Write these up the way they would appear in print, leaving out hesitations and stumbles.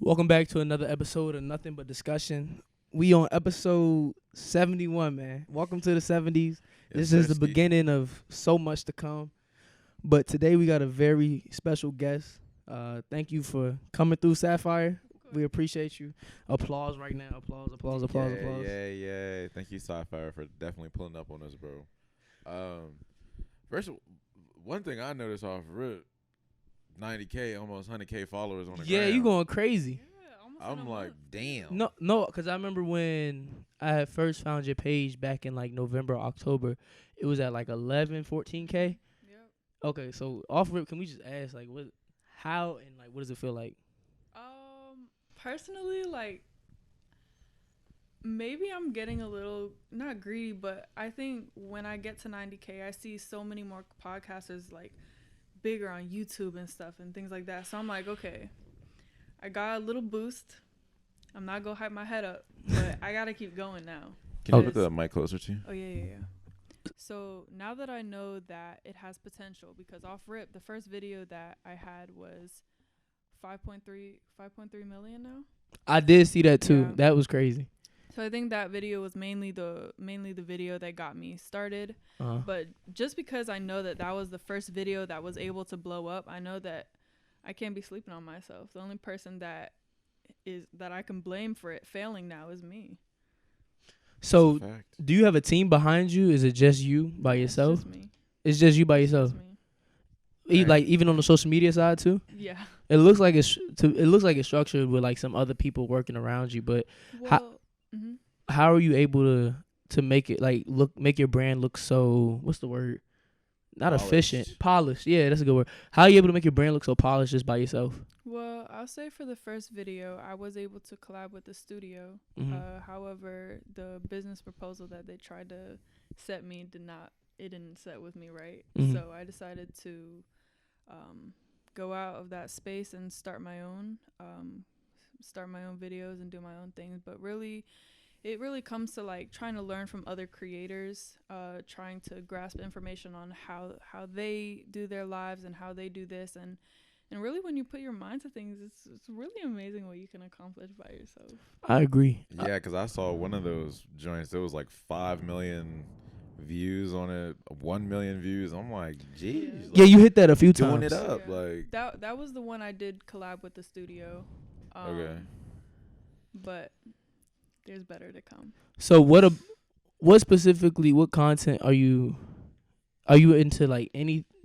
Welcome back to another episode of Nothing But Discussion. We on episode 71, man. Welcome to the 70s. This is the beginning of so much to come. But today we got a very special guest. Thank you for coming through, Sapphire. We appreciate you. Applause right now. Applause. Yeah. Thank you, Sapphire, for definitely pulling up on us, bro. First, one thing I noticed off rip, 90K, almost 100K followers on the Yeah, gram. you going crazy. I'm like, damn. No, because I remember when I had first found your page back in like November, October, it was at like 11, 14K. Yep. Okay, so off rip, can we just ask like how and like what does it feel like? Personally, like, maybe I'm getting a little, not greedy, but I think when I get to 90K, I see so many more podcasters, like, bigger on YouTube and stuff and things like that. So I'm like, okay, I got a little boost. I'm not going to hype my head up, but I got to keep going now. Can you put the mic closer to you? Oh, yeah. So now that I know that it has potential, because off rip, the first video that I had was 5.3 million now. I did see that too. Yeah. That was crazy. So I think that video was mainly the video that got me started. But just because I know that was the first video that was able to blow up, I know that I can't be sleeping on myself. The only person that I can blame for it failing now is me. So do you have a team behind you? Is it just you by yourself? It's just me. It's just you by yourself. Just me. Like even on the social media side too. Yeah. It looks like it's structured with like some other people working around you. But how are you able to make it make your brand look so, what's the word? Not polished. Efficient, polished. Yeah, that's a good word. How are you able to make your brand look so polished just by yourself? Well, I'll say for the first video, I was able to collab with the studio. However, the business proposal that they tried to set me didn't set with me right. So I decided to go out of that space and start my own videos and do my own things. But really, it really comes to like trying to learn from other creators, trying to grasp information on how they do their lives and how they do this. And really, when you put your mind to things, it's really amazing what you can accomplish by yourself. I agree. Yeah, because I saw one of those joints. There was like 5 million views on it, 1 million views. I'm like, geez. Yeah, like, you hit that a few times. Doing it up, like that was the one I did collab with the studio. Okay. But there's better to come. So what content are you into, like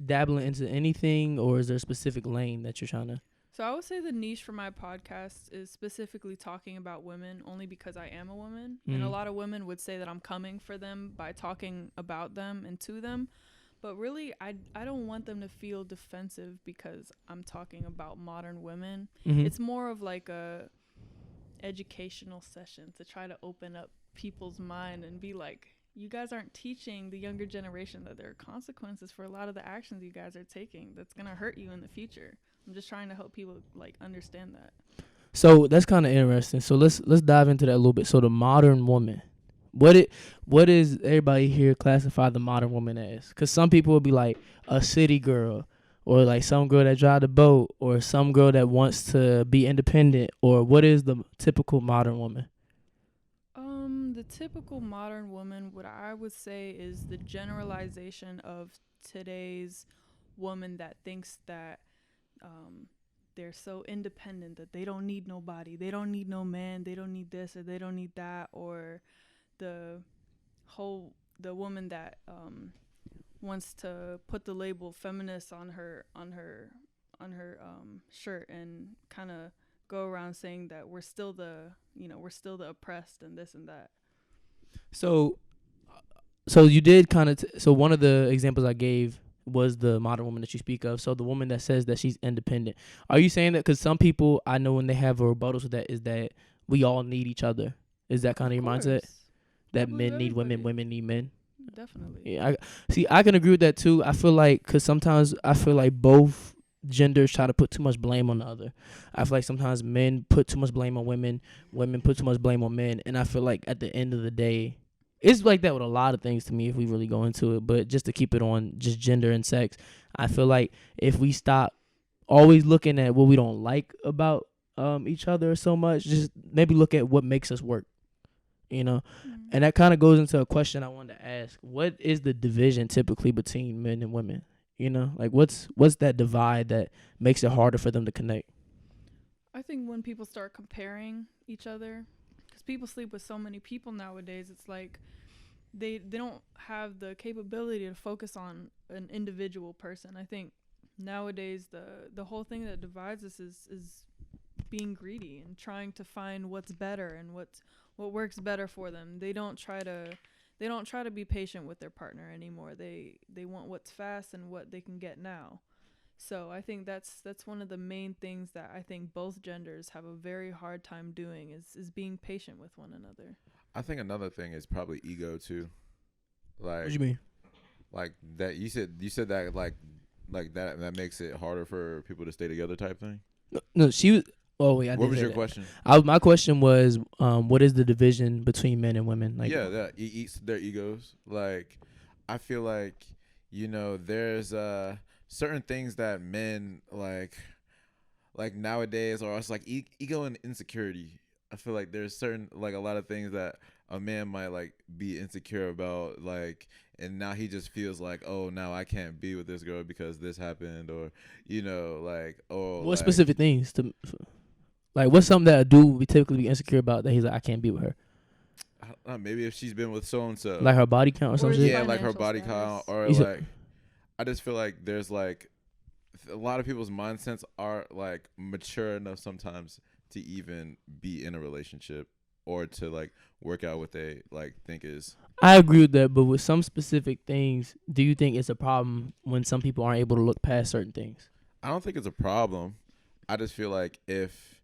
dabbling into anything, or is there a specific lane that you're trying to? So I would say the niche for my podcast is specifically talking about women, only because I am a woman. And a lot of women would say that I'm coming for them by talking about them and to them. But really, I don't want them to feel defensive because I'm talking about modern women. It's more of like a educational session to try to open up people's mind and be like, you guys aren't teaching the younger generation that there are consequences for a lot of the actions you guys are taking that's going to hurt you in the future. I'm just trying to help people like understand that. So that's kind of interesting. So let's dive into that a little bit. So the modern woman, what is everybody here classify the modern woman as? Because some people will be like a city girl, or like some girl that drive the boat, or some girl that wants to be independent, or what is the typical modern woman? The typical modern woman, what I would say is the generalization of today's woman that thinks that they're so independent that they don't need nobody, they don't need no man, they don't need this or they don't need that, or the woman that wants to put the label feminist on her shirt and kind of go around saying that we're still the oppressed and this and that. So you did kind of so one of the examples I gave was the modern woman that you speak of. So the woman that says that she's independent. Are you saying that because some people I know when they have a rebuttal to that is that we all need each other? Is that kind of your mindset? That men need women, women need men? Definitely. Yeah, I can agree with that too. I feel like because sometimes I feel like both genders try to put too much blame on the other. I feel like sometimes men put too much blame on women, women put too much blame on men, and I feel like at the end of the day, it's like that with a lot of things to me if we really go into it. But just to keep it on just gender and sex, I feel like if we stop always looking at what we don't like about each other so much. Just maybe look at what makes us work. You know, Mm. and that kind of goes into a question I wanted to ask. What is the division typically between men and women? You know, like what's that divide that makes it harder for them to connect? I think when people start comparing each other, because people sleep with so many people nowadays, it's like they don't have the capability to focus on an individual person. I think nowadays the whole thing that divides us is being greedy and trying to find what's better and what works better for them. They don't try to be patient with their partner anymore. They want what's fast and what they can get now. So I think that's one of the main things that I think both genders have a very hard time doing is being patient with one another. I think another thing is probably ego too. Like, What do you mean? like that you said that like that makes it harder for people to stay together type thing. No, she was. Oh wait, What was your question? My question was, what is the division between men and women? Like, Yeah, that eats their egos. Like, I feel like there's certain things that men like nowadays, or it's like ego and insecurity. I feel like there's certain like a lot of things that a man might like be insecure about, like, and now he just feels like, oh, now I can't be with this girl because this happened, or like, oh, what like, specific things to, like, what's something that a dude would typically be insecure about that he's like, I can't be with her? I don't know, maybe if she's been with so and so, Like her body count or something. yeah, like her body count, or You like, I just feel like there's like a lot of people's mindsets are like mature enough sometimes to even be in a relationship or to like work out what they like think is. I agree with that, but with some specific things, do you think it's a problem when some people aren't able to look past certain things? I don't think it's a problem. I just feel like if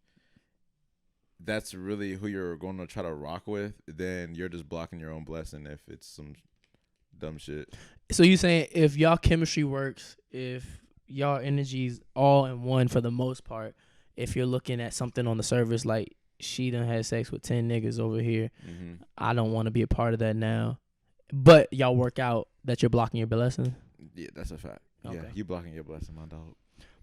that's really who you're going to try to rock with, then you're just blocking your own blessing if it's some dumb shit. So you saying if y'all chemistry works, if y'all energy's all in one for the most part, if you're looking at something on the surface like she done had sex with 10 niggas over here, I don't want to be a part of that now, but y'all work out, that you're blocking your blessing? Yeah, that's a fact. Okay. Yeah, you blocking your blessing, my dog.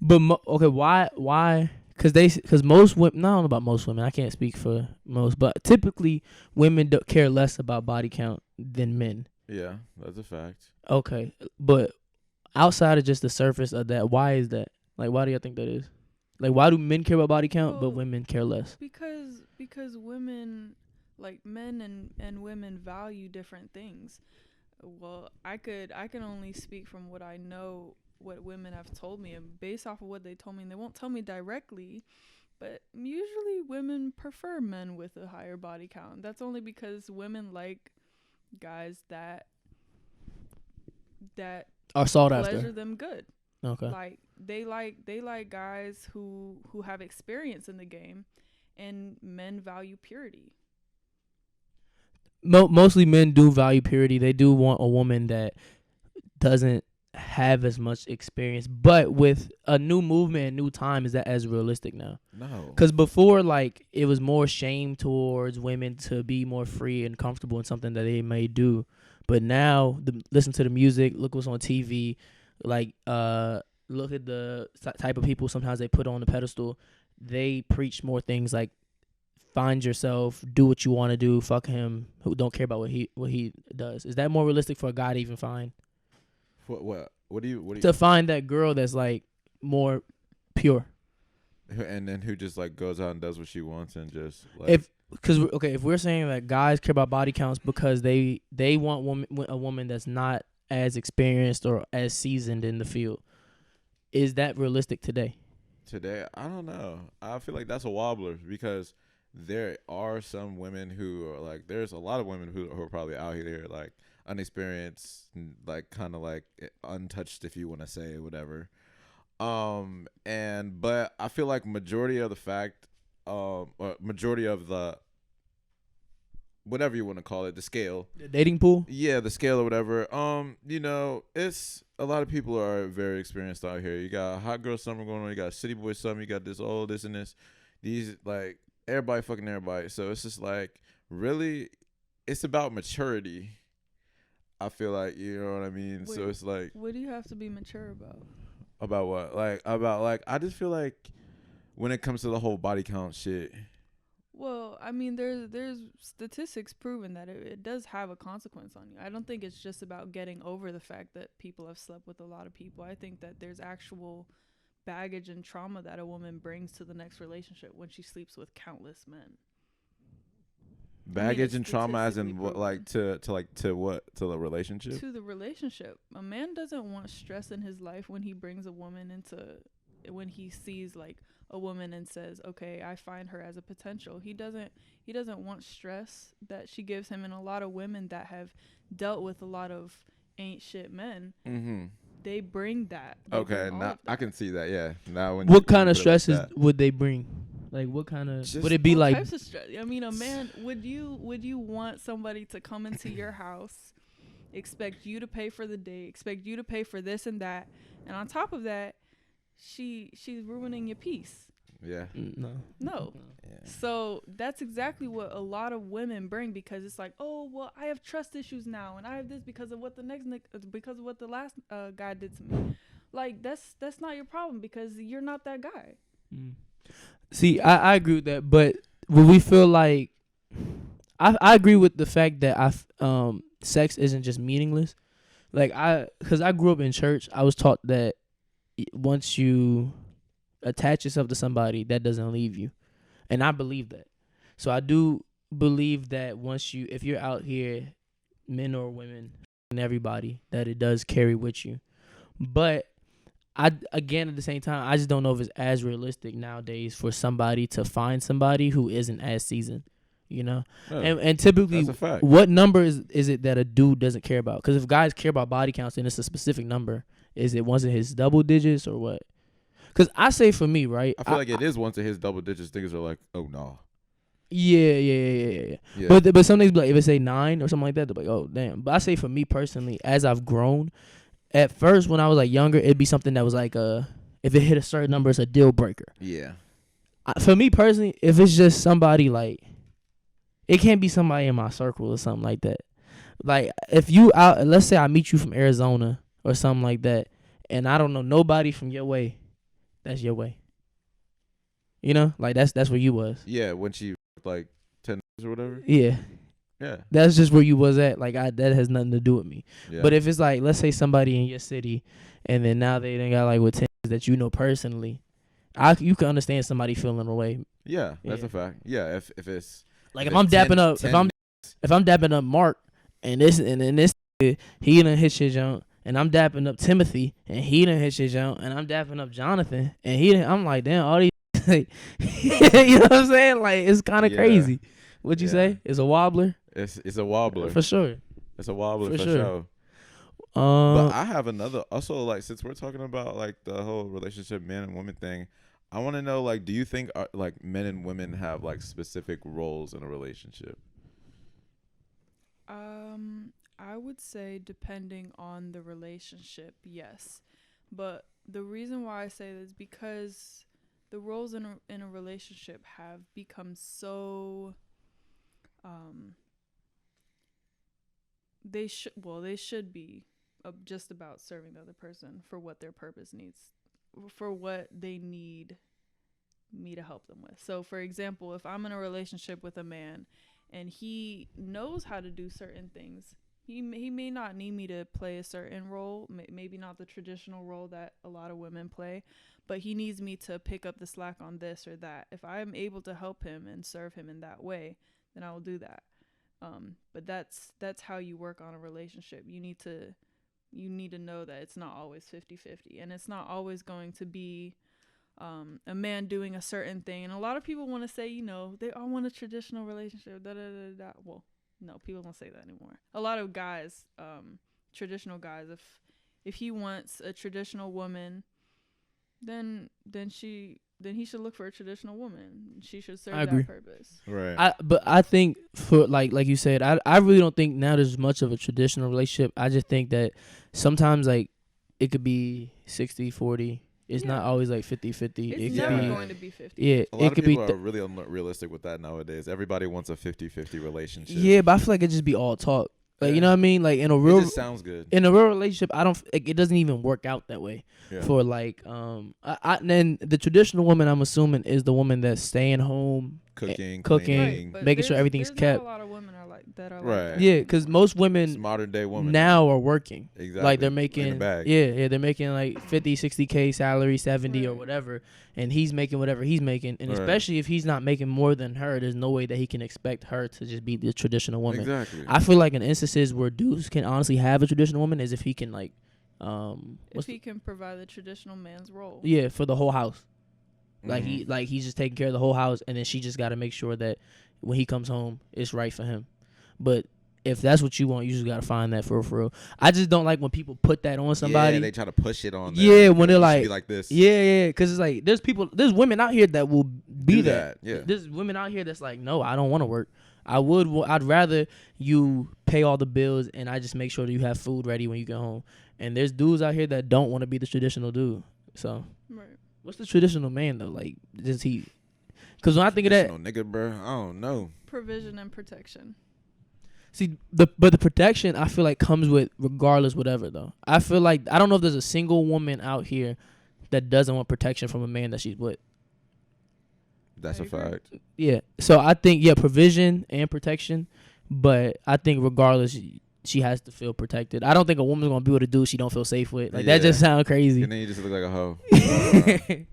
But okay, why? Because most women, not about most women, I can't speak for most, but typically women don't care less about body count than men. Yeah, that's a fact. Okay, but outside of just the surface of that, why is that? Like, why do y'all think that is? Like, why do men care about body count but women care less? Because women, like men and women, value different things. Well, I can only speak from what I know, what women have told me, and based off of what they told me, and they won't tell me directly, but usually women prefer men with a higher body count. That's only because women like guys that are sought pleasure after them good. Okay. Like they like guys who have experience in the game, and men value purity. Mostly men do value purity. They do want a woman that doesn't have as much experience, but with a new movement and new time, is that as realistic now? No, because before, like, it was more shame towards women to be more free and comfortable in something that they may do, but now listen to the music, look what's on TV, like look at the type of people sometimes they put on the pedestal. They preach more things like find yourself, do what you want to do, fuck him, who don't care about what he does. Is that more realistic for a guy to even find? What do you To find that girl that's like more pure, and then who just like goes out and does what she wants and just like, if we're saying that guys care about body counts because they want a woman that's not as experienced or as seasoned in the field, is that realistic today? Today, I don't know. I feel like that's a wobbler because there are some women who are like, there's a lot of women who are probably out here like unexperienced, like kind of like untouched, if you want to say whatever. But I feel like majority of the whatever you want to call it, the scale, The dating pool? yeah, the scale or whatever. It's a lot of people are very experienced out here. You got hot girl summer going on. You got city boy summer. You got this, this and this. These like everybody fucking everybody. So it's just like really, it's about maturity. I feel like, you know what I mean. Wait, so it's like, what do you have to be mature about? about what? Like about like I just feel like when it comes to the whole body count shit. Well, I mean, there's statistics proving that it does have a consequence on you. I don't think it's just about getting over the fact that people have slept with a lot of people. I think that there's actual baggage and trauma that a woman brings to the next relationship when she sleeps with countless men. Baggage and trauma, as in what, like to what, to the relationship? To the relationship. A man doesn't want stress in his life when he brings a woman when he sees like a woman and says, okay, I find her as a potential. He doesn't want stress that she gives him. And a lot of women that have dealt with a lot of ain't shit men, they bring that. Okay, now I can see that. Yeah. Now when what kind of stresses would they bring? Like what kind of would it be like? Types of stress. I mean, a man, would you want somebody to come into your house, expect you to pay for the date, expect you to pay for this and that, and on top of that, she's ruining your peace? Yeah. No. Yeah. So that's exactly what a lot of women bring, because it's like, oh well, I have trust issues now, and I have this because of what the last guy did to me. Like that's not your problem, because you're not that guy. See, I agree with that, but when we feel like I agree with the fact that sex isn't just meaningless. Like because I grew up in church, I was taught that once you attach yourself to somebody, that doesn't leave you, and I believe that. So I do believe that if you're out here, men or women, and everybody, that it does carry with you. But again, at the same time, I just don't know if it's as realistic nowadays for somebody to find somebody who isn't as seasoned, you know? Yeah, and typically, that's a fact. What number is it that a dude doesn't care about? Because if guys care about body counts, then it's a specific number. Is it once in his double digits or what? Because I say for me, right? I feel like it is once in his double digits. Niggas are like, oh, no. Yeah. But some niggas be like, if it say 9 or something like that, they're like, oh, damn. But I say for me personally, as I've grown, at first, when I was like younger, it'd be something that was like if it hit a certain number, it's a deal breaker. Yeah. For me personally, if it's just somebody like, it can't be somebody in my circle or something like that. Like if you out, let's say I meet you from Arizona or something like that, and I don't know nobody from your way, that's your way. You know, like that's where you was. Yeah, when she like 10 or whatever. Yeah. Yeah, that's just where you was at. Like that has nothing to do with me. Yeah. But if it's like, let's say somebody in your city, and then now they done got like with 10 that you know personally, you can understand somebody feeling away. Yeah, that's a fact. Yeah, if it's like if I'm dapping up, if I'm dapping up Mark, and this he done hit shit jump, and I'm dapping up Timothy, and he done hit shit jump, and I'm dapping up Jonathan, and I'm like, damn, all these, like, you know what I'm saying? Like it's kind of crazy. What'd you say? It's a wobbler. It's a wobbler for sure. It's a wobbler for sure. But I have another. Also, like since we're talking about like the whole relationship man and woman thing, I want to know like, do you think like men and women have like specific roles in a relationship? I would say depending on the relationship, yes. But the reason why I say this is because the roles in a relationship have become so they should be just about serving the other person for what their purpose needs, for what they need me to help them with. So for example, if I'm in a relationship with a man and he knows how to do certain things, he may not need me to play a certain role, maybe not the traditional role that a lot of women play, but he needs me to pick up the slack on this or that. If I'm able to help him and serve him in that way, then I will do that. But that's how you work on a relationship. You need to know that it's not always 50-50, and it's not always going to be a man doing a certain thing. And a lot of people want to say, you know, they all want a traditional relationship. Well, no, people don't say that anymore. A lot of guys, traditional guys, if he wants a traditional woman, then he should look for a traditional woman. She should serve that purpose. Right. But I think for like you said, I really don't think now there's much of a traditional relationship. I just think that sometimes like it could be 60-40. It's not always like 50-50. It's never going to be 50. Yeah, a lot of people are really unrealistic with that nowadays. Everybody wants a 50-50 relationship. Yeah, but I feel like it just be all talk. Like, you know what I mean? Like, It just sounds good. in a real relationship, I don't. Like, it doesn't even work out that way. Yeah. For like, then the traditional woman, I'm assuming, is the woman that's staying home, Cooking, cooking, But making sure everything's there's kept. Not a lot of women are like that. Are Right. Like that Yeah, because anymore. most It's women modern day woman now are working. Exactly. Like, they're In the making, bag. yeah, they're making like 50, 60K salary, 70 or Right. whatever, and he's making whatever he's making. And Right. especially if he's not making more than her, there's no way that he can expect her to just be the traditional woman. Exactly. I feel like in instances where dudes can honestly have a traditional woman is if he can like, if he can provide the traditional man's role. yeah, for the whole house. Like Mhm. he's just taking care of the whole house, and then she just got to make sure that when he comes home, it's right for him. But if that's what you want, you just got to find that for real. I just don't like when people put that on somebody. Yeah, they try to push it on them. Yeah, when they're You should like, be like this. yeah, because it's like there's women out here that will be Do that. that, yeah. There's women out here that's like, no, I don't want to work. I'd rather you pay all the bills and I just make sure that you have food ready when you get home. And there's dudes out here that don't want to be the traditional dude. So, Right. what's the traditional man though? Like, does he? Because when I think of that, Nigga, bro, I don't know. Provision and protection. see the protection I feel like comes with regardless whatever though. I feel like I don't know if there's a single woman out here that doesn't want protection from a man that she's with. That's I a agree. fact. Yeah. So I think provision and protection, but I think regardless she has to feel protected. I don't think a woman's gonna be able to do what she don't feel safe with. Like that Yeah. just sounds crazy. And then you just look like a hoe.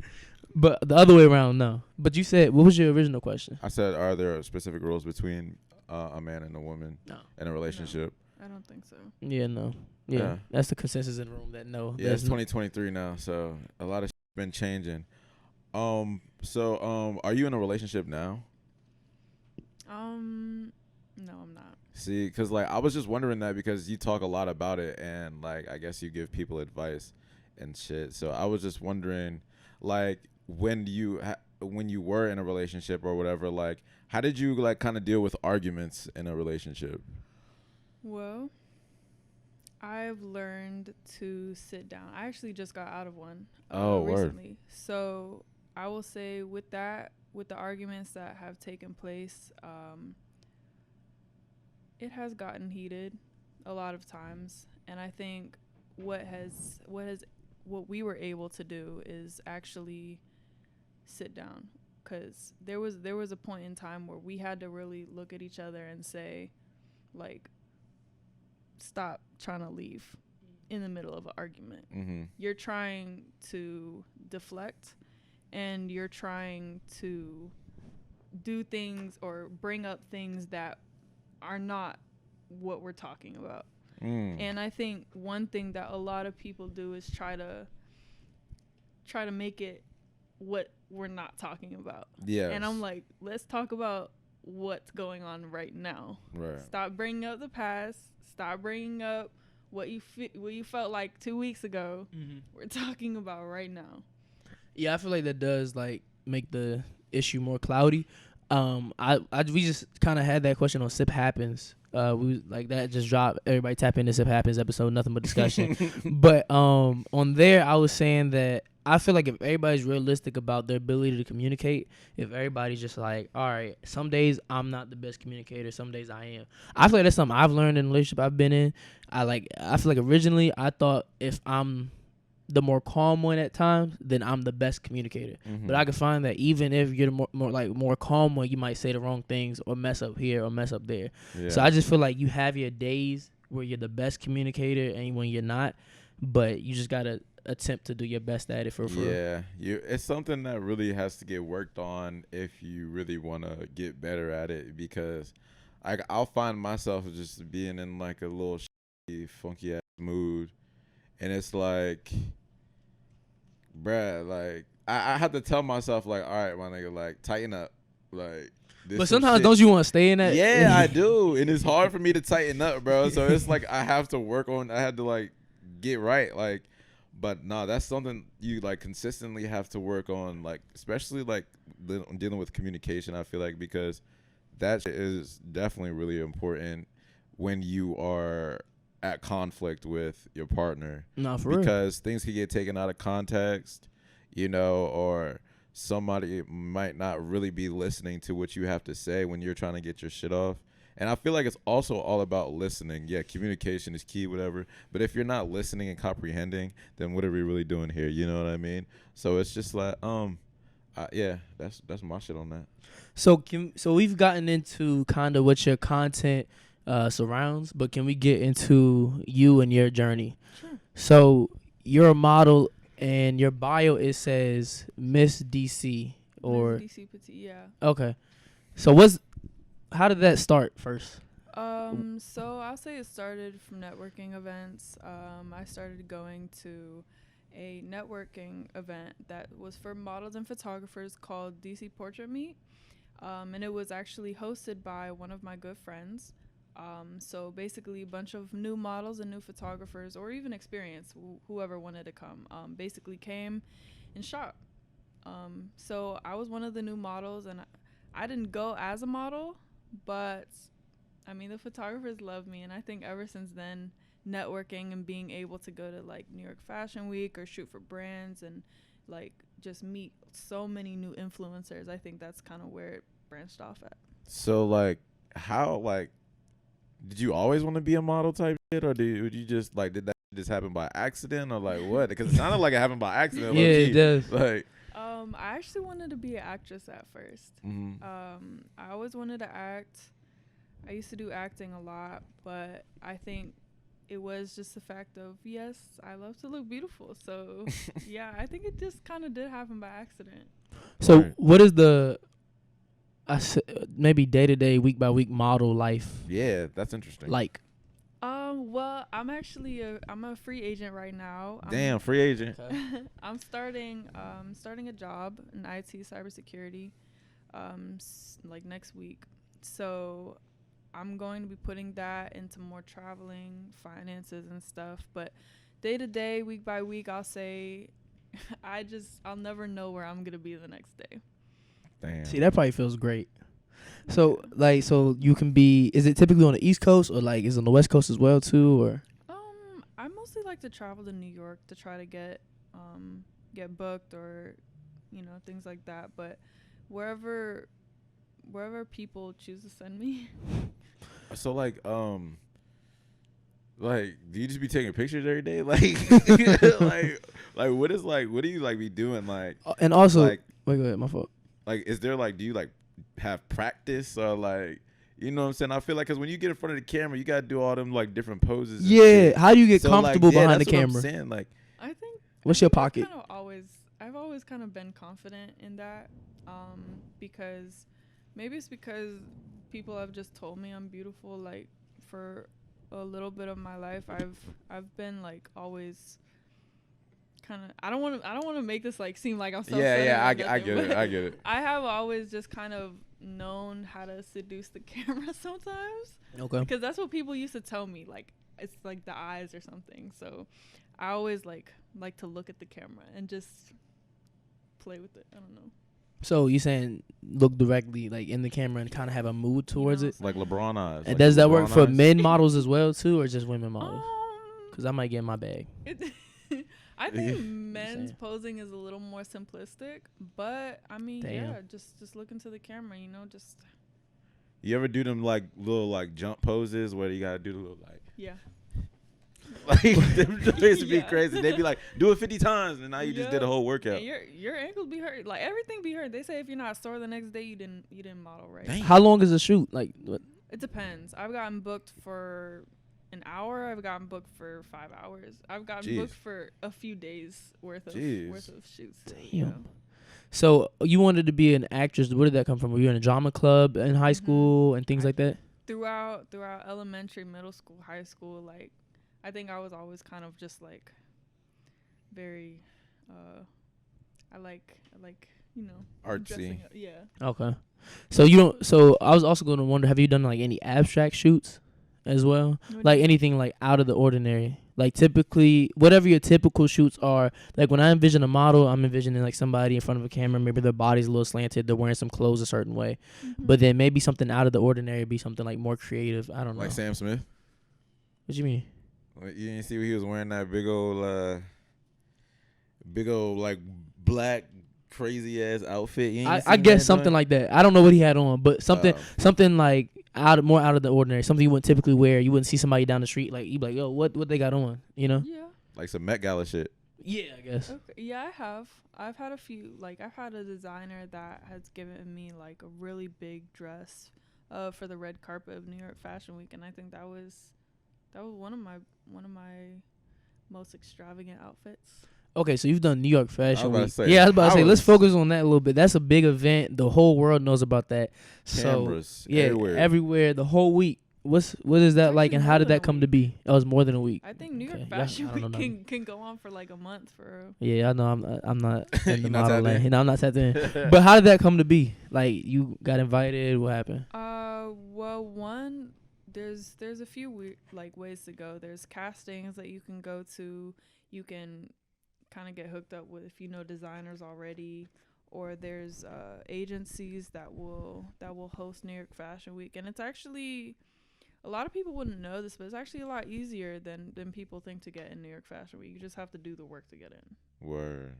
But the other way around, no. But you said, what was your original question? I said, are there specific rules between a man and a woman No. in a relationship? I don't think so. Yeah, no. Yeah. Yeah. That's the consensus in the room that no. Yeah, it's there's no- 2023 now, so a lot of been changing. So are you in a relationship now? No, I'm not. See, because like I was just wondering that because you talk a lot about it and like I guess you give people advice and shit. So I was just wondering, like when you were in a relationship or whatever, like how did you like kind of deal with arguments in a relationship? Well, I've learned to sit down. I actually just got out of one recently. So I will say with the arguments that have taken place, it has gotten heated a lot of times, and I think what we were able to do is actually sit down, because there was a point in time where we had to really look at each other and say, like, stop trying to leave in the middle of an argument. Mm-hmm. You're trying to deflect, and you're trying to do things or bring up things that are not what we're talking about. And I think one thing that a lot of people do is try to make it what we're not talking about. Yeah. And I'm like, let's talk about what's going on right now. Right. Stop bringing up the past. Stop bringing up what you felt like 2 weeks ago. Mm-hmm. We're talking about right now. Yeah, I feel like that does like make the issue more cloudy. We just kind of had that question on Sip Happens. We like that just dropped. Everybody tap into Sip Happens episode, nothing but discussion. But on there, I was saying that I feel like if everybody's realistic about their ability to communicate, if everybody's just like, all right, some days I'm not the best communicator, some days I am. I feel like that's something I've learned in the relationship I've been in. I feel like originally I thought if I'm the more calm one at times, then I'm the best communicator. Mm-hmm. But I can find that even if you're the more calm one, you might say the wrong things or mess up here or mess up there. Yeah. So I just feel like you have your days where you're the best communicator and when you're not, but you just gotta attempt to do your best at it for real. Yeah, it's something that really has to get worked on if you really want to get better at it, because I'll find myself just being in like a little funky ass mood, and it's like, bruh, like I have to tell myself like, all right, my nigga, like tighten up, like. But sometimes don't you want to stay in that? Yeah, I do, and it's hard for me to tighten up, bro. So it's like I have to work on. I had to like get right, like. But no, that's something you like consistently have to work on, like especially like dealing with communication. I feel like because that is definitely really important when you are at conflict with your partner. No, for real. Because things can get taken out of context, or somebody might not really be listening to what you have to say when you're trying to get your shit off. And I feel like it's also all about listening. Yeah, communication is key, whatever. But if you're not listening and comprehending, then what are we really doing here? You know what I mean? So it's just like, yeah, that's my shit on that. So we've gotten into kind of what your content surrounds, but can we get into you and your journey? Sure. So you're a model, and your bio it says Miss DC or Miss DC Petite, yeah. Okay. So how did that start first? So I'll say it started from networking events. I started going to a networking event that was for models and photographers called DC Portrait Meet. And it was actually hosted by one of my good friends. So basically a bunch of new models and new photographers, or even experienced, whoever wanted to come, basically came and shot. So I was one of the new models, and I didn't go as a model, but I mean, the photographers love me. And I think ever since then, networking and being able to go to like New York Fashion Week or shoot for brands and like just meet so many new influencers, I think that's kind of where it branched off at. So like, how like, did you always want to be a model type shit, or did you just like, did that just happen by accident, or like what? Because it sounded like it happened by accident. Yeah, it does. Like, I actually wanted to be an actress at first. mm-hmm. I always wanted to act. I used to do acting a lot, but I think it was just the fact of, yes, I love to look beautiful. So yeah, I think it just kind of did happen by accident. So Right. what is the maybe day-to-day, week-by-week model life Yeah, that's interesting. like? Well, I'm actually I'm a free agent right now. Damn, free agent. I'm starting a job in IT cybersecurity, like next week. So I'm going to be putting that into more traveling, finances and stuff. But day to day, week by week, I'll say I'll never know where I'm gonna be the next day. Damn. See, that probably feels great. So so you can be, is it typically on the East Coast, or like is it on the West Coast as well too, or? I mostly like to travel to New York to try to get booked, or things like that. But wherever people choose to send me. So like do you just be taking pictures every day? Like what do you like be doing? Like, And also, like, wait, go ahead, my fault. like, is there like, do you like have practice, or like, you know what I'm saying? I feel like, cause when you get in front of the camera, you gotta do all them like different poses. And Yeah, shit. how do you get So, comfortable like, yeah, behind the that's what I'm camera? saying, like, I think. What's your I've pocket? I've always kind of been confident in that, because maybe it's because people have just told me I'm beautiful. Like for a little bit of my life, I've been like always kind of. I don't want to make this like seem like I'm so. I get it. I have always just kind of known how to seduce the camera sometimes. Okay. Because that's what people used to tell me. Like it's like the eyes or something. So I always like to look at the camera and just play with it. I don't know. So you saying look directly like in the camera and kind of have a mood towards it? Like LeBron eyes. And like does that work LeBron for eyes? men models as well too, or just women models? Because I might get in my bag. I think Yeah. men's posing is a little more simplistic, but I mean, Damn. yeah, just look into the camera, just You ever do them like little like jump poses where you gotta do the little like yeah. like them used to be Yeah. crazy. They'd be like, do it 50 times, and now you just did a whole workout. And your ankles be hurt, like everything be hurt. They say if you're not sore the next day, you didn't model right. Dang. How long is a shoot? Like what? It depends. I've gotten booked for an hour. I've gotten booked for 5 hours. I've gotten Jeez. booked for a few days worth of shoots. So, Damn. So you wanted to be an actress. Where did that come from? Were you in a drama club in high school and things like that? Throughout elementary, middle school, high school, like I think I was always kind of just like very I like Artsy. dressing up. Yeah. Okay. So you don't. So I was also going to wonder, have you done like any abstract shoots as well? Like anything like out of the ordinary? Like typically, whatever your typical shoots are. Like when I envision a model, I'm envisioning like somebody in front of a camera. Maybe their body's a little slanted. They're wearing some clothes a certain way. Mm-hmm. But then maybe something out of the ordinary be something like more creative. I don't know. Like Sam Smith. What you mean? Like, you didn't see what he was wearing, that big old like black crazy ass outfit. You ain't I seen guess that something joint? like that. I don't know what he had on, but something like more out of the ordinary, something you wouldn't typically wear. You wouldn't see somebody down the street like, you'd be like, yo, what they got on, you know? Yeah. Like some Met Gala shit. Yeah, I guess. Okay. Yeah, I have. I've had a few. Like, I've had a designer that has given me like a really big dress, for the red carpet of New York Fashion Week, and I think that was one of my most extravagant outfits. Okay, so you've done New York Fashion Week. I was about to say, let's focus on that a little bit. That's a big event. The whole world knows about that. Cameras everywhere, the whole week. What is that like, and how did that come to be? It was more than a week. I think New York Fashion Week can go on for like a month for. Yeah, I know. I'm not in the You're not model tapped in? lane. No, I'm not tapped in. But how did that come to be? Like, you got invited. What happened? Well, there's a few ways to go. There's castings that you can go to. You can kind of get hooked up with if you know designers already, or there's agencies that will host New York Fashion Week, and it's actually, a lot of people wouldn't know this, but it's actually a lot easier than people think to get in New York Fashion Week. You just have to do the work to get in. Word.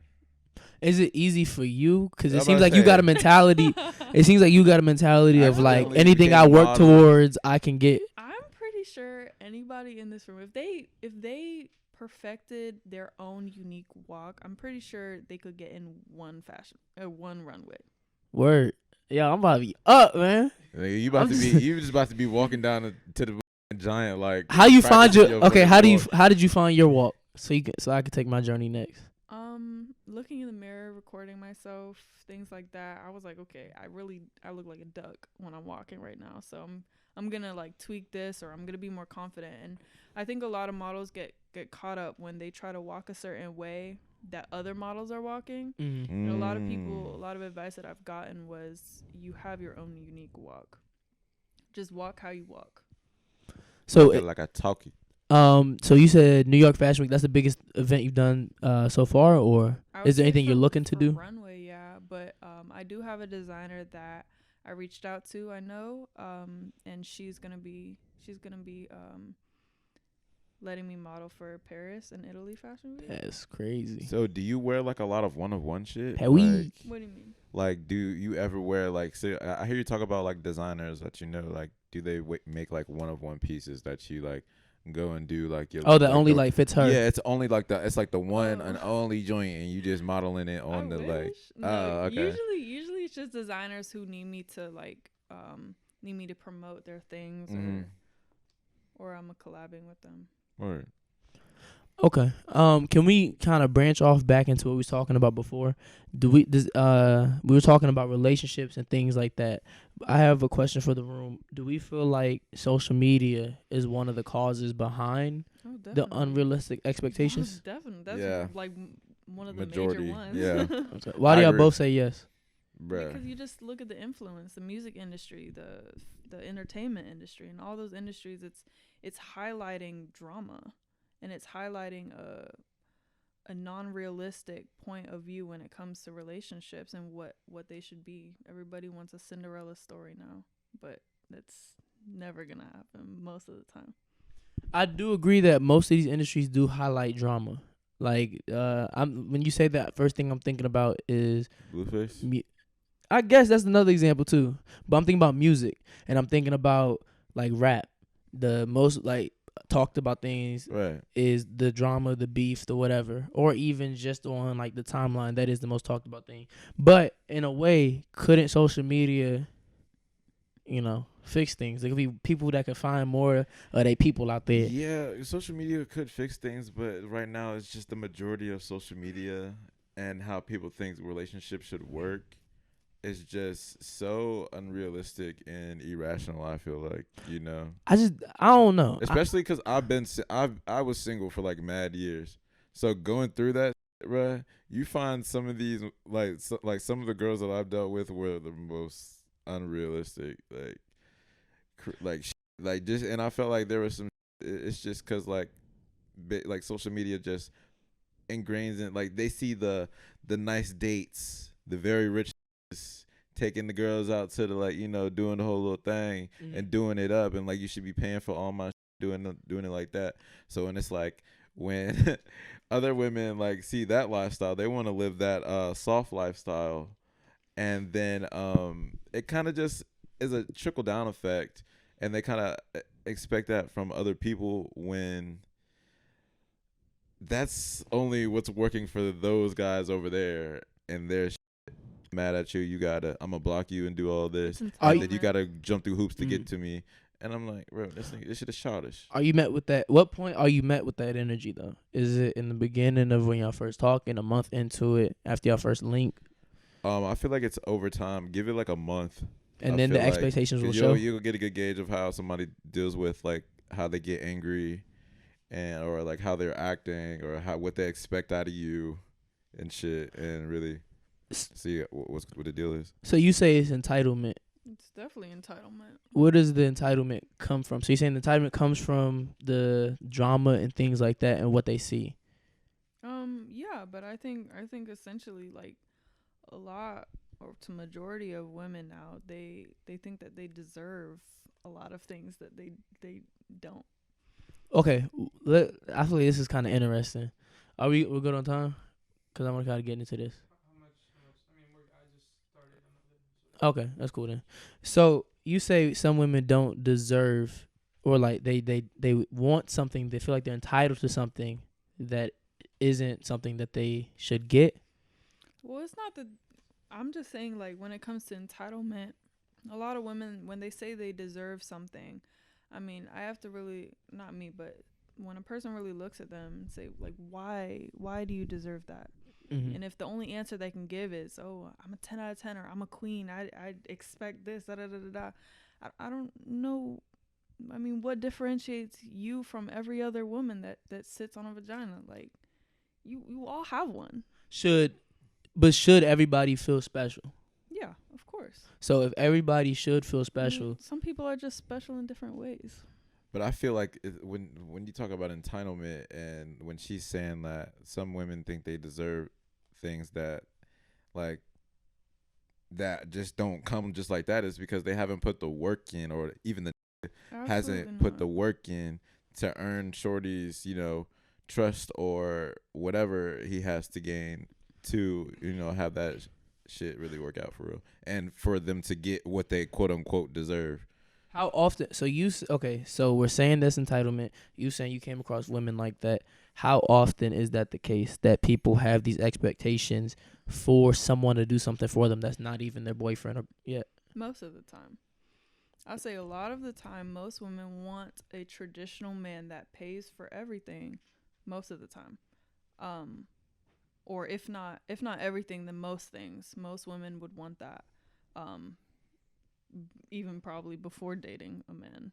Is it easy for you? Because it seems like you got a mentality. It seems like you got a mentality of like, anything I work towards, I can get. I'm pretty sure anybody in this room, if they perfected their own unique walk, I'm pretty sure they could get in one runway. Word. Yeah, I'm about to be up, man. You just about to be walking down to the giant, like. How you find how did you find your walk? So I could take my journey next. Looking in the mirror, recording myself, things like that. I was like, okay, I look like a duck when I'm walking right now. So I'm gonna like tweak this, or I'm gonna be more confident. And I think a lot of models get caught up when they try to walk a certain way that other models are walking. Mm-hmm. And a lot of advice that I've gotten was, you have your own unique walk. Just walk how you walk. So like a talkie. So you said New York Fashion Week. That's the biggest event you've done so far, or is there anything you're looking to do? Runway, yeah, but I do have a designer that I reached out to. I know, and she's gonna be letting me model for Paris and Italy Fashion Week. That's crazy. So do you wear like a lot of one shit? Hey, what do you mean? Like, do you ever wear like? So I hear you talk about like designers that you know. Like, do they make like one pieces that you like? Go and do like your that only like fits her. Yeah, it's only like it's like the one and only joint, and you just modeling it on the like. No, okay. Usually it's just designers who need me to promote their things, or I'm collabing with them. Right. Okay. Can we kind of branch off back into what we was talking about before? We were talking about relationships and things like that. I have a question for the room. Do we feel like social media is one of the causes behind the unrealistic expectations? Definitely. That's like one of the majority major ones. Yeah. Okay. Why do y'all both say yes? Bruh. Because you just look at the influence, the music industry, the entertainment industry, and all those industries. It's highlighting drama. And it's highlighting a non-realistic point of view when it comes to relationships and what they should be. Everybody wants a Cinderella story now, but that's never going to happen most of the time. I do agree that most of these industries do highlight drama. Like, when you say that, first thing I'm thinking about is Blueface. I guess that's another example too. But I'm thinking about music, and I'm thinking about like rap. The most like talked about things is the drama, the beef, the whatever, or even just on like the timeline. That is the most talked about thing. But in a way, couldn't social media, fix things? There could be people that could find more of they people out there. Yeah, social media could fix things, but right now it's just the majority of social media and how people think relationships should work is just so unrealistic and irrational. I feel like, I don't know. Especially because I was single for like mad years, so going through that, bruh, you find some of these like some of the girls that I've dealt with were the most unrealistic, just, and I felt like there was some. It's just because like social media just ingrains in, like, they see the nice dates, the very rich, taking the girls out to the doing the whole little thing and doing it up, and like you should be paying for all my doing it like that. So when it's like when other women like see that lifestyle, they want to live that soft lifestyle, and then it kind of just is a trickle down effect, and they kind of expect that from other people when that's only what's working for those guys over there, and they're mad at you. You gotta, I'm gonna block you and do all this, and then you gotta jump through hoops to get to me. And I'm like, bro, this shit is childish. Are you met with that? What point are you met with that energy though? Is it in the beginning of when y'all first talking, a month into it, after y'all first link? I feel like it's over time. Give it like a month, and then the expectations will show. You'll get a good gauge of how somebody deals with like how they get angry, and or like how they're acting, or what they expect out of you, and shit, and really see what the deal is. So you say it's entitlement. It's definitely entitlement. Where does the entitlement come from? So you're saying the entitlement comes from the drama and things like that, and what they see. Yeah, but I think essentially like a lot or to majority of women now, they think that they deserve a lot of things that they don't. Okay, I feel like this is kind of interesting. We're good on time? Cause I'm gonna kind of get into this. How much? I mean, I just started. Okay, that's cool then. So you say some women don't deserve, or like they want something. They feel like they're entitled to something that isn't something that they should get. Well, it's not that. I'm just saying, like, when it comes to entitlement, a lot of women, when they say they deserve something, I mean, I have to really, not me, but when a person really looks at them and say, like, why do you deserve that? Mm-hmm. And if the only answer they can give is, oh, I'm a 10 out of 10, or I'm a queen, I expect this, da-da-da-da-da, I don't know. I mean, what differentiates you from every other woman that sits on a vagina? Like, you all have one. Should everybody feel special? Yeah, of course. So if everybody should feel special. I mean, some people are just special in different ways. But I feel like when you talk about entitlement, and when she's saying that some women think they deserve things that like that just don't come just like that, is because they haven't put the work in, or even the hasn't put the work in to earn Shorty's, trust or whatever he has to gain to, have that shit really work out for real, and for them to get what they quote unquote deserve. How often? So we're saying this entitlement. You saying you came across women like that. How often is that the case, that people have these expectations for someone to do something for them that's not even their boyfriend or yet? Most of the time. I say a lot of the time, most women want a traditional man that pays for everything. Most of the time. Or if not everything, then most things. Most women would want that. Even probably before dating a man.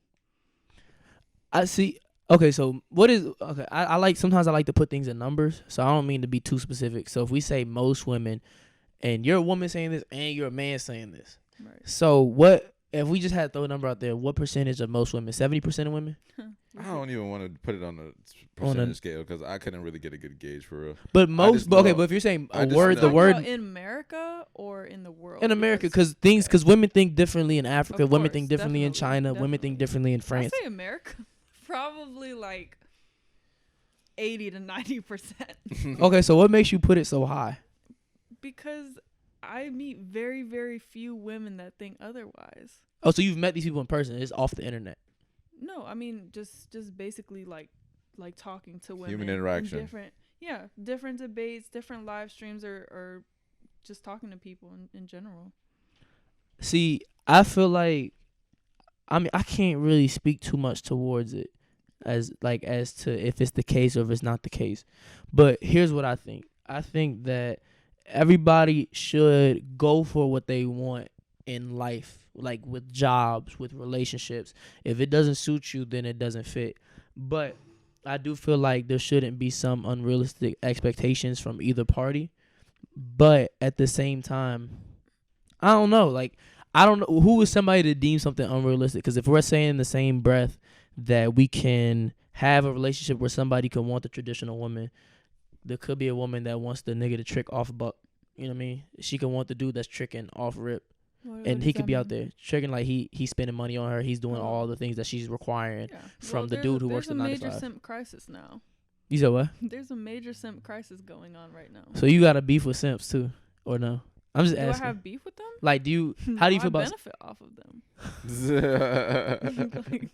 I see. Okay, so what is okay? I like, sometimes I like to put things in numbers, so I don't mean to be too specific. So if we say most women, and you're a woman saying this, and you're a man saying this, right? So what if we just had to throw a number out there? What percentage of most women? 70% of women? I don't even want to put it on a percentage scale, because I couldn't really get a good gauge for real. But most, but if you're saying the word in America or in the world? In America, because women think differently in Africa, women think differently in China, women think differently in France. I say America, probably like 80 to 90%. Okay, so what makes you put it so high? Because I meet very, very few women that think otherwise. Oh, so you've met these people in person? It's off the internet? No, I mean just basically like talking to women. Human interaction. Different debates, different live streams, or just talking to people in general. See, I feel like, I mean, I can't really speak too much towards it as to if it's the case or if it's not the case. But here's what I think. I think that everybody should go for what they want in life, like with jobs, with relationships. If it doesn't suit you, then it doesn't fit. But I do feel like there shouldn't be some unrealistic expectations from either party. But at the same time, I don't know. Like, I don't know who is somebody to deem something unrealistic. Because if we're saying in the same breath that we can have a relationship where somebody can want the traditional woman, there could be a woman that wants the nigga to trick off buck. You know what I mean? She can want the dude that's tricking off rip. And he could be out there tricking, like he's spending money on her. He's doing all the things that she's requiring from the dude who works the 9 to 5. There's a major simp crisis now. You said what? There's a major simp crisis going on right now. So you got a beef with simps too, or no? I'm just Do asking. I have beef with them? Like, how do you No, feel about? I benefit off of them. Like,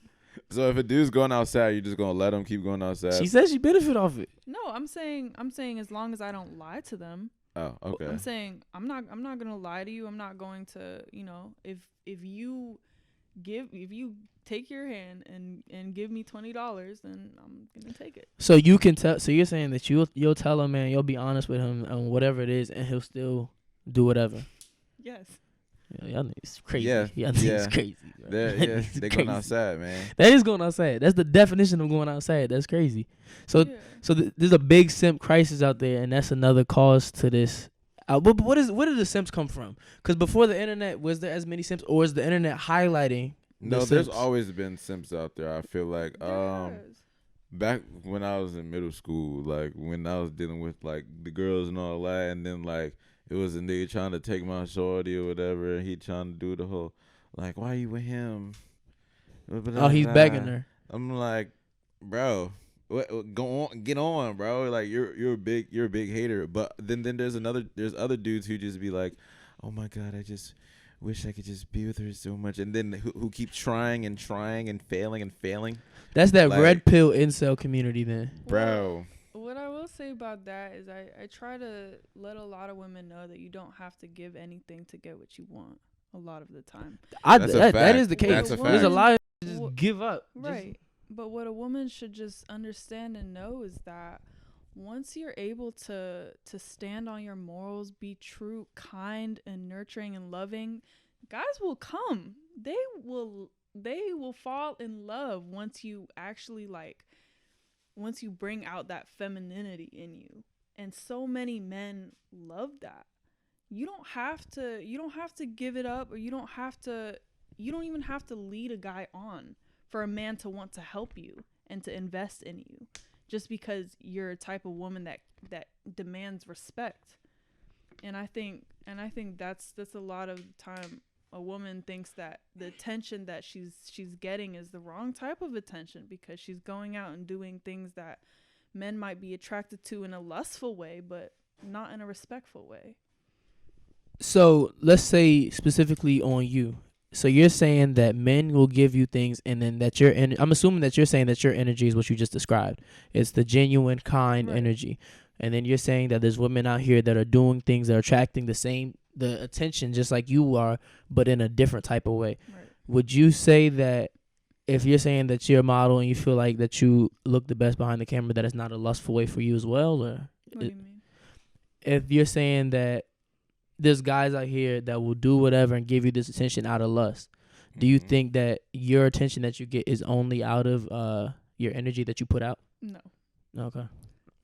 So if a dude's going outside, you're just gonna let him keep going outside? She says she benefit off it. no, I'm saying as long as I don't lie to them. Oh, okay. I'm saying I'm not gonna lie to you. I'm not going to, if you take your hand and give me $20, then I'm gonna take it. So you can tell. So you're saying that you'll tell him, man, you'll be honest with him on whatever it is, and he'll still do whatever. Yes. Y'all niggas crazy. Yeah, Y'all niggas yeah. crazy. Bro. They going outside, man. That is going outside. That's the definition of going outside. That's crazy. So Yeah. There's a big simp crisis out there, and that's another cause to this. But where did the simps come from? Because before the internet, was there as many simps, or is the internet highlighting? No, the there's simps? always been simps out there. I feel like Yes. back when I was in middle school, like when I was dealing with like the girls and all that, and then like it was a nigga trying to take my shorty or whatever, and he trying to do the whole like, why you with him? Oh, he's begging her. I'm like, bro, what go on, get on, bro. Like you're a big hater. But then there's other dudes who just be like, oh my god, I just wish I could just be with her so much, and then who keep trying and failing. That's that like, red pill incel community, then. Bro. What I will say about that is I try to let a lot of women know that you don't have to give anything to get what you want a lot of the time. That is the case. That's a There's a fact. lot of just give up. Right. But what a woman should just understand and know is that once you're able to stand on your morals, be true, kind, and nurturing and loving, guys will come. They will fall in love once you actually once you bring out that femininity in you. And so many men love that. You don't have to give it up, or you don't even have to lead a guy on for a man to want to help you and to invest in you, just because you're a type of woman that demands respect. And I think that's a lot of the time a woman thinks that the attention that she's getting is the wrong type of attention, because she's going out and doing things that men might be attracted to in a lustful way, but not in a respectful way. So let's say specifically on you. So you're saying that men will give you things, and then that I'm assuming that you're saying that your energy is what you just described. It's the genuine, kind energy. And then you're saying that there's women out here that are doing things that are attracting the attention just like you are, but in a different type of way. Right. Would you say that if you're saying that you're a model and you feel like that you look the best behind the camera, that it's not a lustful way for you as well? Or What do you mean? if you're saying that there's guys out here that will do whatever and give you this attention out of lust, do you think that your attention that you get is only out of your energy that you put out? No. Okay.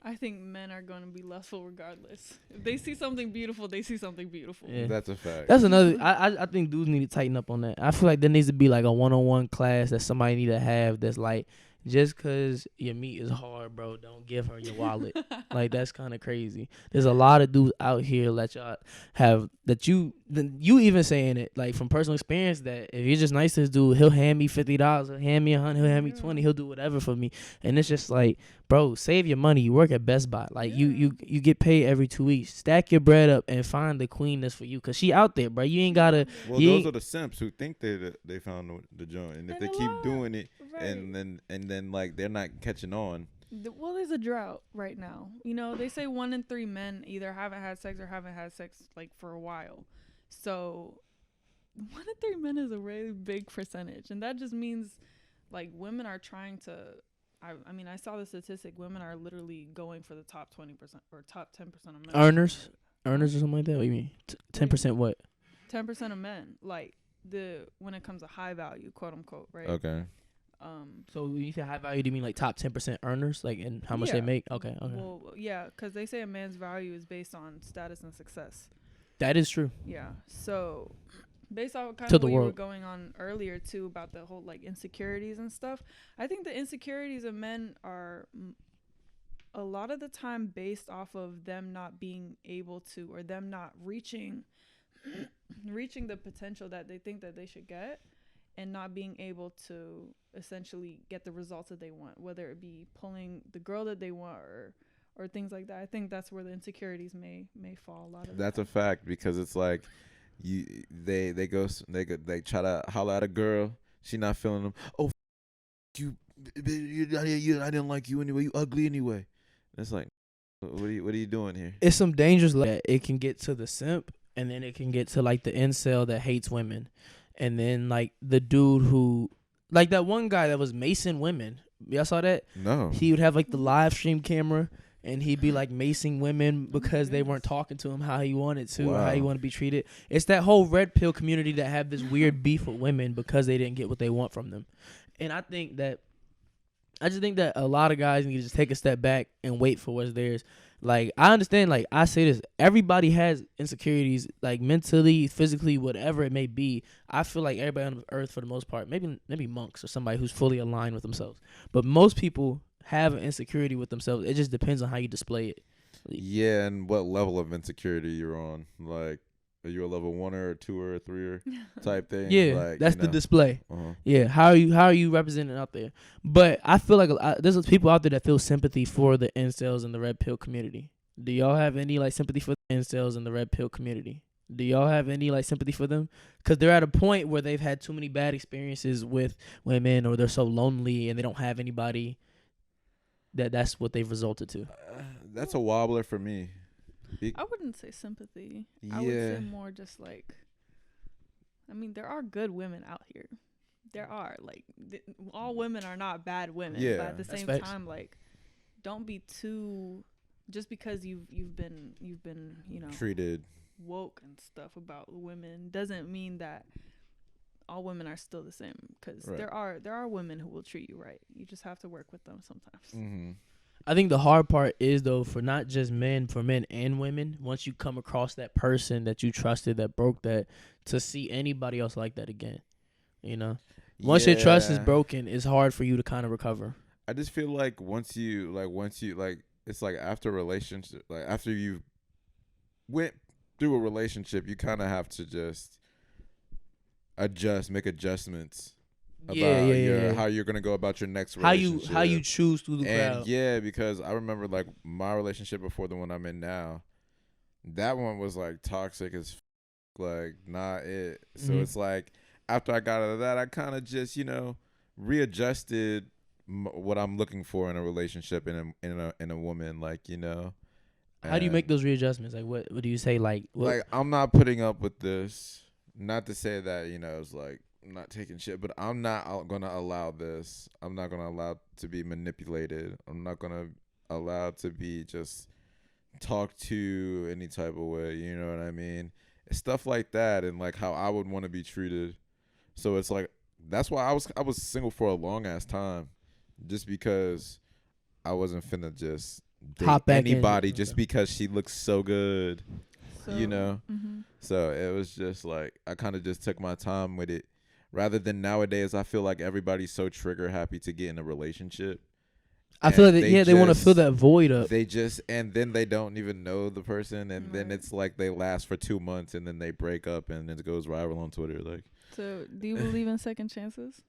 I think men are going to be lustful regardless. If they see something beautiful, they see something beautiful. Yeah. That's a fact. That's another. I think dudes need to tighten up on that. I feel like there needs to be like a one-on-one class that somebody need to have. That's like, just cause your meat is hard, bro, don't give her your wallet. Like, that's kind of crazy. There's a lot of dudes out here that y'all have that you even saying it like from personal experience, that if you're just nice to this dude, he'll hand me $50, he'll hand me $100, he'll hand me $20, he'll do whatever for me. And it's just like, bro, save your money. You work at Best Buy. Like, you get paid every 2 weeks. Stack your bread up and find the queen that's for you, cause she out there, bro. You ain't gotta. Well, those are the simps who think they found the joint, and if they keep doing it, right. and then like they're not catching on. Well, there's a drought right now. You know, they say 1 in 3 men either haven't had sex or haven't had sex like for a while. So 1 in 3 men is a really big percentage, and that just means like women are trying to. I mean, I saw the statistic. Women are literally going for the top 20% or top 10% of men. Earners or something like that. What do you mean? 10% what? 10% of men, like when it comes to high value, quote unquote, right? Okay. So when you say high value, do you mean like top 10% earners, like, and how much they make? Okay. Well, yeah, because they say a man's value is based on status and success. That is true. Yeah. So based off kind To of the what you were world. going on earlier too about the whole like insecurities and stuff, I think the insecurities of men are a lot of the time based off of them not being able to, or them not reaching the potential that they think that they should get, and not being able to essentially get the results that they want, whether it be pulling the girl that they want, or things like that. I think that's where the insecurities may fall. A lot of That's a fact, because it's like they try to holler at a girl. She not feeling them. Oh, I didn't like you anyway. You ugly anyway. It's like, what are you doing here? It's some dangers like it can get to the simp, and then it can get to like the incel that hates women, and then like the dude who, like that one guy that was macing women. Y'all saw that? No. He would have like the live stream camera, and he'd be like macing women because they weren't talking to him how he wanted to, or how he wanted to be treated. It's that whole red pill community that have this weird beef with women because they didn't get what they want from them. And I just think that a lot of guys need to just take a step back and wait for what's theirs. Like, I understand, like, I say this, everybody has insecurities, like, mentally, physically, whatever it may be. I feel like everybody on earth, for the most part, maybe monks or somebody who's fully aligned with themselves. But most people have an insecurity with themselves. It just depends on how you display it. Yeah, and what level of insecurity you're on. Like, are you a level 1 or 2 or 3 or type thing? Yeah, like, that's the display. Uh-huh. Yeah, how are you representing out there? But I feel like there's people out there that feel sympathy for the incels and the red pill community. Do y'all have any like sympathy for the incels and the red pill community? Do y'all have any like sympathy for them? Because they're at a point where they've had too many bad experiences with women, or they're so lonely and they don't have anybody. That's what they've resulted to. That's a wobbler for me. I wouldn't say sympathy. Yeah. I would say more just like, I mean, there are good women out here. There are, like, all women are not bad women. Yeah. But at the That's same facts. time, like, don't be too, just because you've been you know, treated woke and stuff about women doesn't mean that all women are still the same. Because Right. there are women who will treat you right. You just have to work with them sometimes. Mm-hmm. I think the hard part is, though, for not just men, for men and women, once you come across that person that you trusted that broke that, to see anybody else like that again. You know? Once your trust is broken, it's hard for you to kind of recover. I just feel like once you it's like after a relationship, like after you went through a relationship, you kind of have to just make adjustments about how you're gonna go about your next relationship. How you choose through the and crowd. Yeah, because I remember like my relationship before the one I'm in now, that one was like toxic as like not it. So it's like after I got out of that, I kind of just readjusted what I'm looking for in a relationship in a woman, like How do you make those readjustments? Like what do you say? Like I'm not putting up with this. Not to say that it's like I'm not taking shit, but I'm not gonna allow this. I'm not gonna allow to be manipulated. I'm not gonna allow to be just talked to any type of way. You know what I mean? Stuff like that, and like how I would want to be treated. So it's like that's why I was single for a long ass time, just because I wasn't finna just date anybody just because she looks so good. So, So it was just like I kind of just took my time with it. Rather than nowadays, I feel like everybody's so trigger happy to get in a relationship. I feel like they want to fill that void up. And then they don't even know the person, and then it's like they last for 2 months, and then they break up, and it goes viral on Twitter. Like, so do you believe in second chances?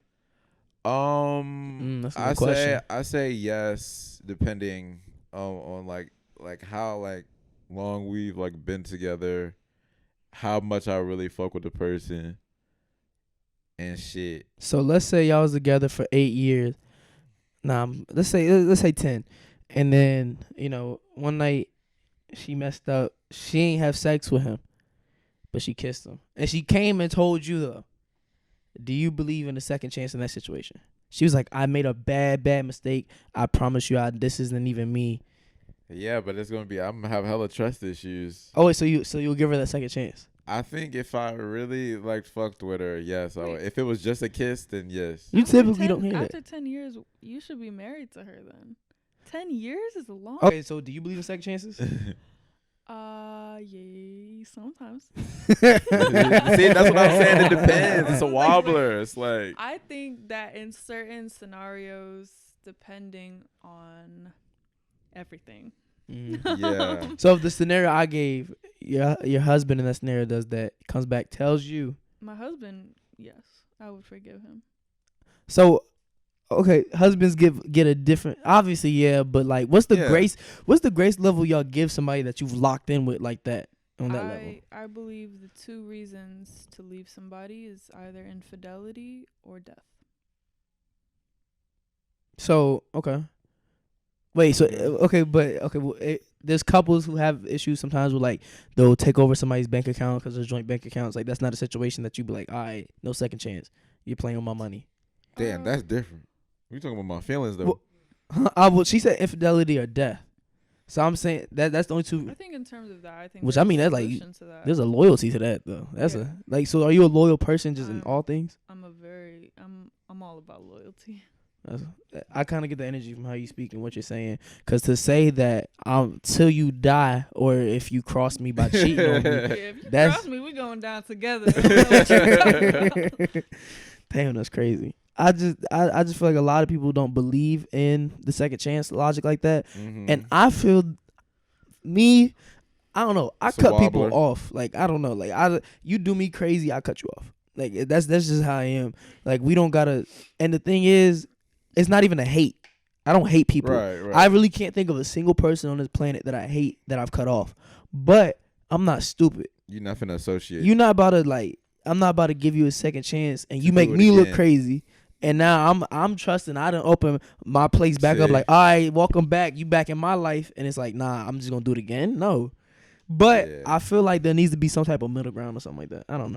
That's a good question. I say yes, depending on like how like long we've like been together, how much I really fuck with the person. And shit. So let's say y'all was together for 8 years. Let's say 10. And then, one night she messed up. She ain't have sex with him, but she kissed him. And she came and told you, though. Do you believe in a second chance in that situation? She was like, I made a bad mistake. I promise you this isn't even me. Yeah, but I'm gonna have hella trust issues. Oh, wait, so you'll give her that second chance? I think if I really fucked with her, yes, I would. If it was just a kiss, then yes. You typically don't hear that. After 10 years, you should be married to her then. 10 years is a long. Okay, so do you believe in second chances? Yeah, sometimes. See, that's what I'm saying. It depends. It's a wobbler. It's like I think that in certain scenarios, depending on everything. Yeah. So if the scenario I gave, your husband in that scenario does that, comes back, tells you. My husband, yes, I would forgive him. So, Okay, husbands get a different. Obviously, yeah, but like, what's the grace? What's the grace level y'all give somebody that you've locked in with like that on that level? I believe the 2 reasons to leave somebody is either infidelity or death. So okay, wait. So okay, but okay. Well, there's couples who have issues sometimes with like they'll take over somebody's bank account because there's joint bank accounts. Like that's not a situation that you be like, all right, no second chance. You're playing with my money. Damn, that's different. We talking about my feelings though. Well, she said infidelity or death. So I'm saying that's the only 2. I think in terms of that, I think. Which I mean, that's like there's a loyalty to that though. That's a like. So are you a loyal person just in all things? I'm all about loyalty. I kind of get the energy from how you speak and what you're saying. Because to say that till you die, or if you cross me by cheating on me, if you cross me, we going down together. Damn, that's crazy. I just feel like a lot of people don't believe in the second chance logic like that, and I feel I don't know. I cut people off. Like I don't know. Like you do me crazy, I cut you off. Like that's just how I am. Like we don't gotta. And the thing is, it's not even a hate. I don't hate people. Right. I really can't think of a single person on this planet that I hate that I've cut off. But I'm not stupid. You're not finna associate. You're not about to like. I'm not about to give you a second chance, and you make me look crazy. And now I'm trusting. I done open my place back up. Like, all right, welcome back. You back in my life, and it's like, nah, I'm just gonna do it again. No, but I feel like there needs to be some type of middle ground or something like that. I don't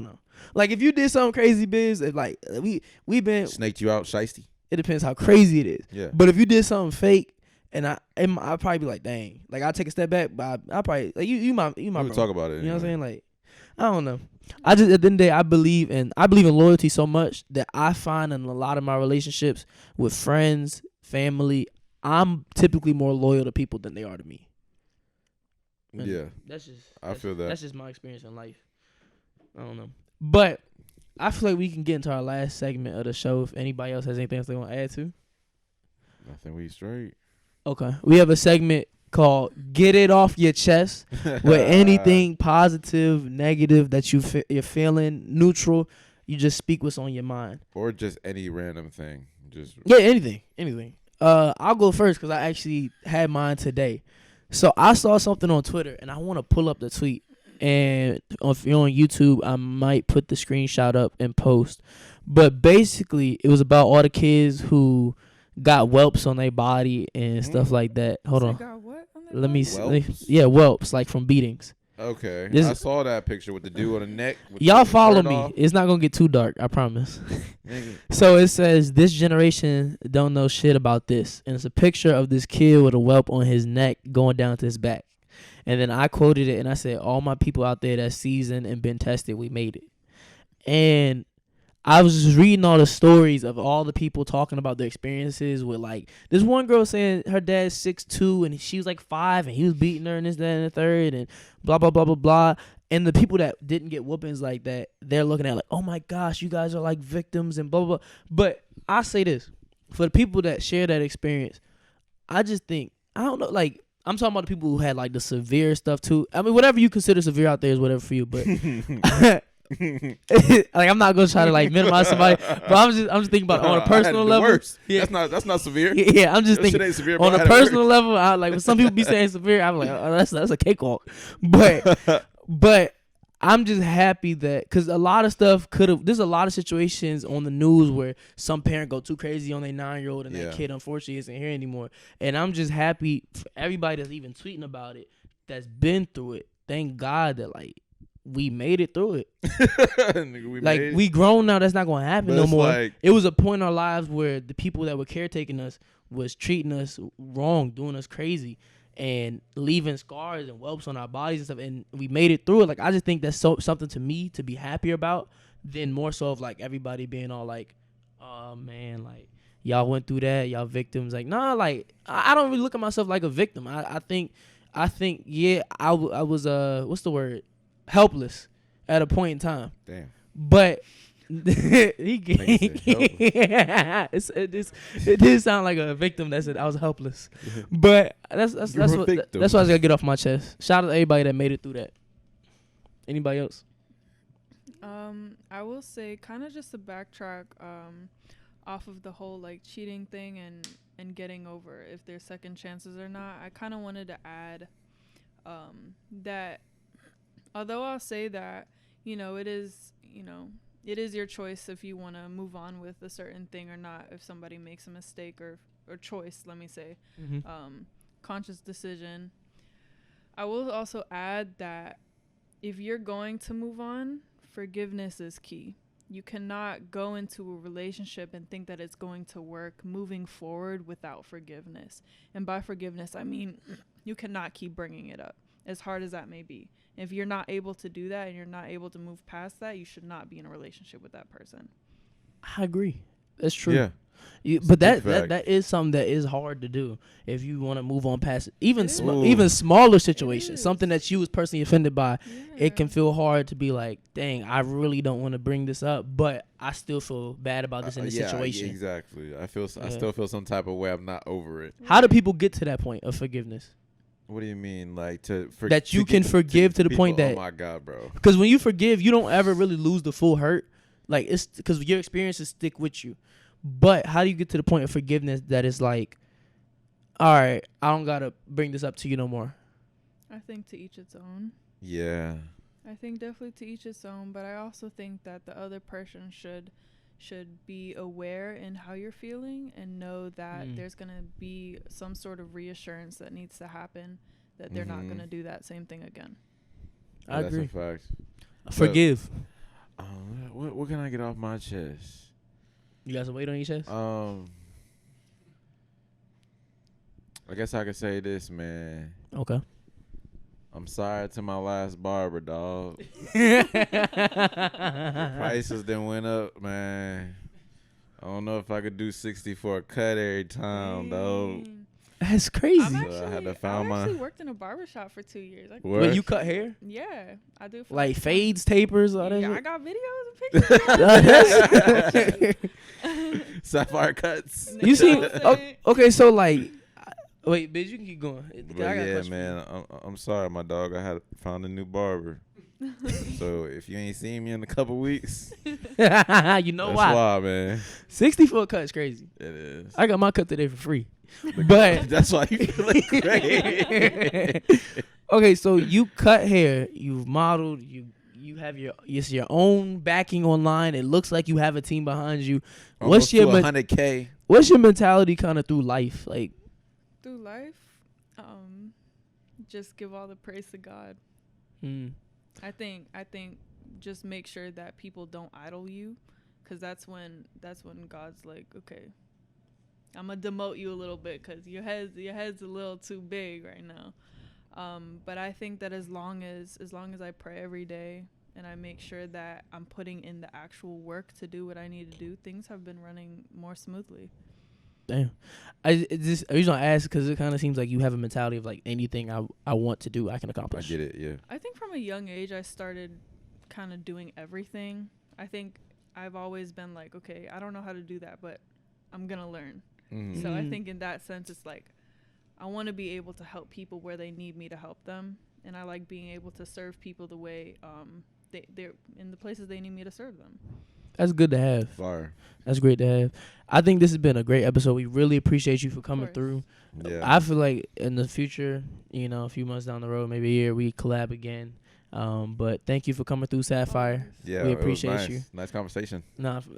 know. Like if you did something crazy, biz, if like we been snaked you out, shiesty. It depends how crazy it is. Yeah. But if you did something fake, and I'd probably be like, dang, like I'll take a step back, but I probably like you my we'll talk about it. You know what I'm saying? Like I don't know. I just at the end of the day, I believe in loyalty so much that I find in a lot of my relationships with friends, family, I'm typically more loyal to people than they are to me. And I feel that. That's just my experience in life. I don't know. But I feel like we can get into our last segment of the show if anybody else has anything else they want to add to. Nothing, we straight. Okay. We have a segment called Get It Off Your Chest with anything positive, negative that you're feeling, neutral. You just speak what's on your mind. Or just any random thing. Anything. I'll go first because I actually had mine today. So I saw something on Twitter, and I want to pull up the tweet. And if you're on YouTube, I might put the screenshot up and post. But basically, it was about all the kids who got whelps on their body and stuff like that. Hold on. Got what on their Let me body? see. Yeah, whelps, like from beatings. Okay. I saw that picture with the dude on the neck. Y'all follow me. Off. It's not going to get too dark, I promise. So it says, this generation don't know shit about this. And it's a picture of this kid with a whelp on his neck going down to his back. And then I quoted it and I said, all my people out there that's seasoned and been tested, we made it. And I was just reading all the stories of all the people talking about their experiences with, like, this one girl saying her dad's 6'2" and she was like 5 and he was beating her and this, that, and the third and blah, blah, blah, blah, blah. And the people that didn't get whoopings like that, they're looking at like, oh my gosh, you guys are like victims and blah, blah, blah. But I say this, for the people that share that experience, I just think, I don't know, like, I'm talking about the people who had like the severe stuff too. I mean, whatever you consider severe out there is whatever for you, but like I'm not gonna try to like minimize somebody, but I'm just thinking about it on a personal level. Worst. Yeah. That's not severe. Yeah, I'm just thinking severe, on a personal level. I like when some people be saying severe, I'm like, oh, that's a cakewalk. But I'm just happy that because a lot of stuff there's a lot of situations on the news where some parent go too crazy on their 9-year-old and that kid unfortunately isn't here anymore. And I'm just happy for everybody that's even tweeting about it that's been through it. Thank God that like we made it through it. We grown now. That's not gonna happen no more. Like, it was a point in our lives where the people that were caretaking us was treating us wrong, doing us crazy, and leaving scars and whelps on our bodies and stuff. And we made it through it. Like I just think that's something to me to be happy about, than more so of like everybody being all like, oh man, like y'all went through that, y'all victims. Like nah, like I don't really look at myself like a victim. I think yeah, I was what's the word? Helpless at a point in time. Damn. But it did sound like a victim that said I was helpless. But that's what I was gonna get off my chest. Shout out to everybody that made it through that. Anybody else? I will say, kind of just to backtrack, off of the whole like cheating thing and getting over if there's second chances or not, I kind of wanted to add that although I'll say that, it is your choice if you want to move on with a certain thing or not, if somebody makes a mistake or choice, let me say, conscious decision. I will also add that if you're going to move on, forgiveness is key. You cannot go into a relationship and think that it's going to work moving forward without forgiveness. And by forgiveness, I mean you cannot keep bringing it up, as hard as that may be. If you're not able to do that and you're not able to move past that, you should not be in a relationship with that person. I agree. That's true. Yeah. But that is something that is hard to do if you want to move on past even smaller situations. Something that you was personally offended by, it can feel hard to be like, dang, I really don't want to bring this up, but I still feel bad about this in this situation. Yeah, exactly. I still feel some type of way. I'm not over it. How do people get to that point of forgiveness? What do you mean, like that you can forgive to the point that? Oh my God, bro! Because when you forgive, you don't ever really lose the full hurt. Like it's because your experiences stick with you. But how do you get to the point of forgiveness that is like, all right, I don't gotta bring this up to you no more? I think to each its own. Yeah. I think definitely to each its own, but I also think that the other person should be aware in how you're feeling and know that there's going to be some sort of reassurance that needs to happen, that they're not going to do that same thing again. I agree. That's a fact. Forgive. What can I get off my chest? You got some weight on your chest? I guess I could say this, man. Okay. I'm sorry to my last barber, dog. Prices then went up, man. I don't know if I could do 60 for a cut every time, dog. That's crazy. I had to find I actually worked in a barbershop for 2 years. Wait, you cut hair? Yeah, I do. Like fades, tapers, all that. Yeah, I got videos and pictures. Sapphire cuts. You see? Okay, so like. Wait, bitch, you can keep going. Yeah, man. I'm sorry, my dog. I had found a new barber. So if you ain't seen me in a couple weeks, you know that's why? Why, man. 60 for a cut is crazy. It is. I got my cut today for free, but that's why you feel great. Okay, so you cut hair, you've modeled, you have your own backing online. It looks like you have a team behind you. Almost to 100K. What's your mentality kind of through life, like? Through life, just give all the praise to God. I think just make sure that people don't idle you, because that's when God's like, okay, I'm gonna demote you a little bit because your head's a little too big right now. But I think that as long as I pray every day and I make sure that I'm putting in the actual work to do what I need to do, things have been running more smoothly. Damn. I usually don't ask because it kind of seems like you have a mentality of like anything I want to do, I can accomplish. I get it, yeah. I think from a young age, I started kind of doing everything. I think I've always been like, okay, I don't know how to do that, but I'm going to learn. Mm-hmm. So I think in that sense, it's like I want to be able to help people where they need me to help them. And I like being able to serve people the way they're in the places they need me to serve them. That's good to have. Fire. That's great to have. I think this has been a great episode. We really appreciate you for coming through. Yeah. I feel like in the future, a few months down the road, maybe a year, we collab again. But thank you for coming through, Sapphire. Yeah, we appreciate you. Nice conversation.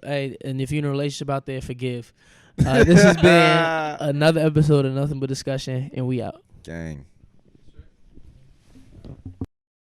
Hey, and if you're in a relationship out there, forgive. This has been another episode of Nothing But Discussion, and we out. Gang.